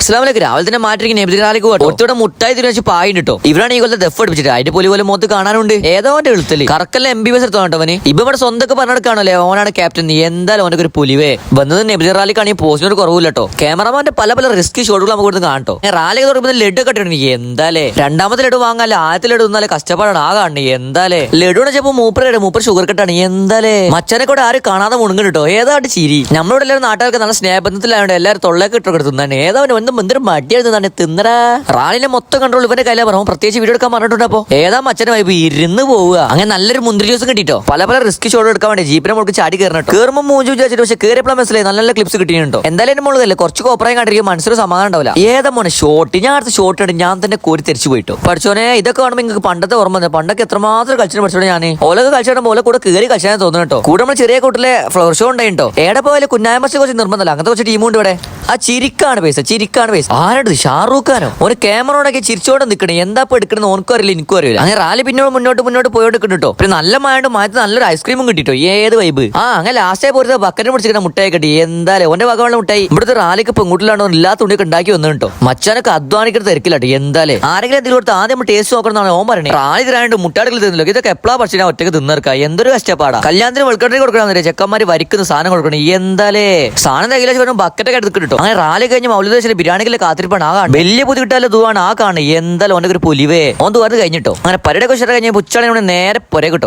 ഇസ്ലാമിലേക്ക് രാവിലെ തന്നെ മാറ്റിരിക്കുന്ന നബിദിനാലേക്ക് പോട്ടോ. ഒറ്റയുടെ മുട്ടായി തിരിച്ചു വെച്ച് പായി കിട്ടോ. ഇവരാണ് ഈ കൊല്ലം ദഫ് അടിപ്പിച്ചിട്ട് അതിന്റെ പൊലി പോലെ മുഖത്ത് കാണാനുണ്ട്. ഏതോ അവന്റെ എഴുത്തല് കറക്കല്ല MBBS എടുത്തോട്ടവന്. ഇപ്പൊ ഇവിടെ സ്വന്തമൊക്കെ പറഞ്ഞെടുക്കാണല്ലേ ഓനാണ് ക്യാപ്റ്റൻ. എന്തായാലും അവനൊക്കെ ഒരു പുലിവേ വന്നത് നബിദിന റാലിക്കാണെങ്കിൽ പോസ്റ്റിനൊരു കുറവില്ലട്ടോ. ക്യാമറമാന്റെ പല പല റിസ്ക് ഷോട്ടുകൾ നമുക്ക് കൊടുത്ത് കാണട്ടോ. റാലി തുടങ്ങുമ്പോൾ ലഡു ഒക്കെ ഇട്ടിട്ടുണ്ട്. എന്താലേ രണ്ടാമത്തെ ലഡു വാങ്ങാല്ലേ ആദ്യത്തെ ലഡു എന്നാലേ കഷ്ടപ്പാടാണ് ആ കാണുന്നത്. എന്താലേ ലഡു വെച്ചപ്പോ മൂപ്പർ ഷുഗർ കട്ടാണ്. എന്താലേ മച്ചനെ കൂടെ ആരും കാണാതെ മുണുങ്ങൻ കേട്ടോ. ഏതാണ്ട് ചിരി നമ്മളോട് എല്ലാവരും നാട്ടുകാർക്ക് നല്ല സ്നേഹബന്ധത്തിലായോണ്ട് എല്ലാവരും തൊള്ളയൊക്കെ ഇട്ടൊക്കെ തിന്നാണ്. ഏതാവൻ എന്തൊരു മടിയായിരുന്നു തിന്നടാ. റാലിനെ മൊത്തം കൺട്രോൾ ഇവന്റെ കയ്യിലാ പറഞ്ഞു. പ്രത്യേകിച്ച് വീഡിയോ എടുക്കാൻ പറഞ്ഞിട്ടുണ്ട്. അപ്പൊ ഏതാ മച്ചനെ വൈബ് ഇരുന്ന് പോവുക. അങ്ങനെ നല്ലൊരു മുന്തിരി ജ്യൂസ് കിട്ടിട്ടോ. പല പല റിസ്ക് ഷോട്ട് എടുക്കാൻ വേണ്ടി ജീപ്പിനെ മുൾക്ക് ചാടി കയറണം. കയറുമ്പോൾ മൂഞ്ചു വിചാരിച്ചിട്ട് പക്ഷേ കയറിയപ്പോൾ മനസ്സിലായി നല്ല നല്ല ക്ലിപ്സ് കിട്ടിയിട്ടുണ്ടോ. എന്തായാലും എന്റെ മുകളിലല്ലേ കുറച്ച് കോപ്പറായി കണ്ടിരിക്കും മനസ്സിലൊരു സമാധാനം ഉണ്ടാവില്ല. ഏതാ മോനെ ഷോട്ട് ഞാൻ അടുത്ത ഷോട്ട് ഉണ്ട് ഞാൻ തന്നെ കോരി തിരിച്ചു പോയിട്ടോ. പഠിച്ചോനെ ഇതൊക്കെ കാണുമ്പോൾ നിങ്ങൾക്ക് പണ്ടത്തെ ഓർമ്മ വന്നത്. പണ്ടൊക്കെ എത്രമാത്രം കളിച്ചിട്ട് പഠിച്ചോടെ ഞാൻ ഓലൊക്കെ കളിച്ചിട്ട് പോലെ കൂടെ കയറി കളിച്ചാൽ തോന്നുന്നു കേട്ടോ. കൂടെ നമ്മൾ ചെറിയ കൂട്ടിലെ ഫ്ലവർ ഷോ ഉണ്ടായിട്ടോ. ഏടെ പോയാലും കുഞ്ഞായ മച്ച കുറച്ച് നിർബന്ധമല്ല. അങ്ങനത്തെ കുറച്ച് ടീമുണ്ട് ഇവിടെ. ആ ചിരിക്കാണ് പൈസ ആരുടെ ഷാറൂഖ് ഖാനോ ഒരു ക്യാമറയോടൊക്കെ ചിരിച്ചോടെ നിൽക്കണേ. എന്താ ഇപ്പൊ എടുക്കണെന്ന് ഓനക്കും അറിയില്ല എനിക്കും അറിയില്ല. അങ്ങനെ റാലി പിന്നോട് മുന്നോട്ട് പോയോണ്ടിട്ടോ. പിന്നെ നല്ല മായണ്ട് മാറ്റി നല്ലൊരു ഐസ്ക്രീമും കിട്ടിട്ടോ. ഏത് വൈബ്. അങ്ങനെ ലാസ്റ്റ് പോലത്തെ ബക്കറ്റ് പിടിച്ചിട്ട് മുട്ടായി കിട്ടി. എന്തായാലും ഓന്റെ വകമുള്ള മുട്ടായി ഇവിടുത്തെ റാലിക്ക് പെൺകുട്ടിലാണോ ഇല്ലാത്ത തുണിയൊക്കെ ഉണ്ടാക്കി വന്നിട്ടോ. മച്ചാനൊക്കെ അധ്വാനിക്കുന്ന തിരക്കിലാട്ടോ. എന്തായാലും ആരെങ്കിലും എന്തെങ്കിലും കൊടുത്ത് ആദ്യം ടേസ്റ്റ് നോക്കണമെന്നാണ് ഓൻ പറയണേ. റാലി തരാണ്ട് മുട്ടാടുകൾ തിന്നില്ലോ. ഇതൊക്കെ എപ്പോഴാ പക്ഷേ ഒറ്റക്ക് തിന്നേർക്ക. എന്തൊരു കഷ്ടപ്പാടാ. കല്യാണത്തിന് വെൽക്കട്ടറി കൊടുക്കണമെന്നില്ല ചെക്കന്മാര് വരിക്കുന്ന സാധനം കൊടുക്കണേ. എന്തായാലേ സാധനം തകയിലെ ബക്കറ്റൊക്കെ എടുത്ത് കിട്ടോ. അങ്ങനെ റാലി കഴിഞ്ഞ് മൗലിക ബിരിയാണികളെ കാത്തിരിപ്പാണ് ആ കാണും. വലിയ പുതിയ കിട്ടാലും ദുവാണ് ആ കാണുന്നത്. എന്തായാലും ഓന്റെ ഒരു പൊലിവേ ഓൻ ദുവാന്ന് കഴിഞ്ഞിട്ടോ. അങ്ങനെ പരിയുടെ കുശല കഴിഞ്ഞ് ഉച്ചാണെങ്കിൽ നേരെ പൊരേ കിട്ടും.